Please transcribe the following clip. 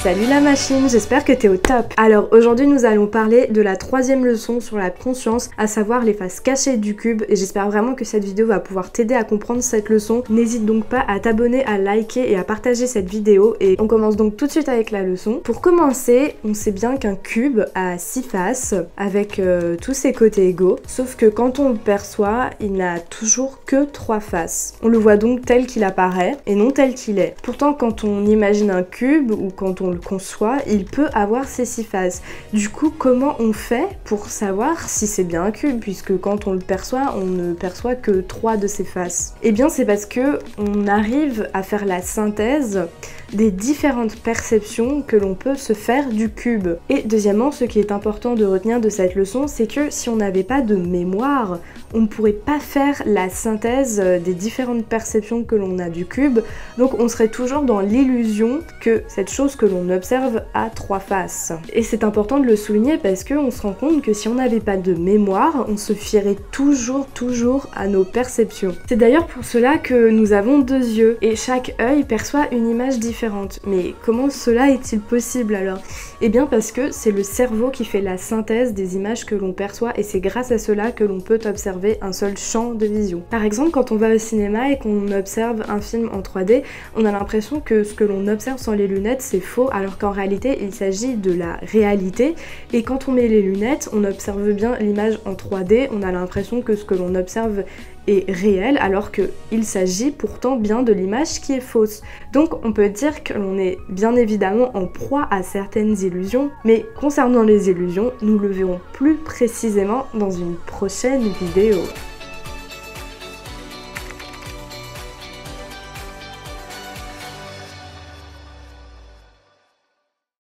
Salut la machine, j'espère que t'es au top. Alors aujourd'hui nous allons parler de la troisième leçon sur la conscience, à savoir les faces cachées du cube, et j'espère vraiment que cette vidéo va pouvoir t'aider à comprendre cette leçon. N'hésite donc pas à t'abonner, à liker et à partager cette vidéo, et on commence donc tout de suite avec la leçon. Pour commencer, on sait bien qu'un cube a 6 faces, avec tous ses côtés égaux, sauf que quand on le perçoit, il n'a toujours que 3 faces. On le voit donc tel qu'il apparaît, et non tel qu'il est. Pourtant quand on imagine un cube, ou quand on le conçoit, il peut avoir ces 6 faces. Du coup, comment on fait pour savoir si c'est bien un cube, puisque quand on le perçoit, on ne perçoit que 3 de ses faces? Eh bien, c'est parce que on arrive à faire la synthèse des différentes perceptions que l'on peut se faire du cube. Et deuxièmement, ce qui est important de retenir de cette leçon, c'est que si on n'avait pas de mémoire, on ne pourrait pas faire la synthèse des différentes perceptions que l'on a du cube, donc on serait toujours dans l'illusion que cette chose que l'on observe a 3 faces. Et c'est important de le souligner parce qu'on se rend compte que si on n'avait pas de mémoire, on se fierait toujours à nos perceptions. C'est d'ailleurs pour cela que nous avons 2 yeux, et chaque œil perçoit une image différente. Mais comment cela est-il possible alors? Eh bien parce que c'est le cerveau qui fait la synthèse des images que l'on perçoit, et c'est grâce à cela que l'on peut observer un seul champ de vision. Par exemple, quand on va au cinéma et qu'on observe un film en 3D, on a l'impression que ce que l'on observe sans les lunettes c'est faux, alors qu'en réalité il s'agit de la réalité, et quand on met les lunettes, on observe bien l'image en 3D, on a l'impression que ce que l'on observe est réel, alors qu'il s'agit pourtant bien de l'image qui est fausse. Donc on peut dire que l'on est bien évidemment en proie à certaines illusions, mais concernant les illusions, nous le verrons plus précisément dans une prochaine vidéo.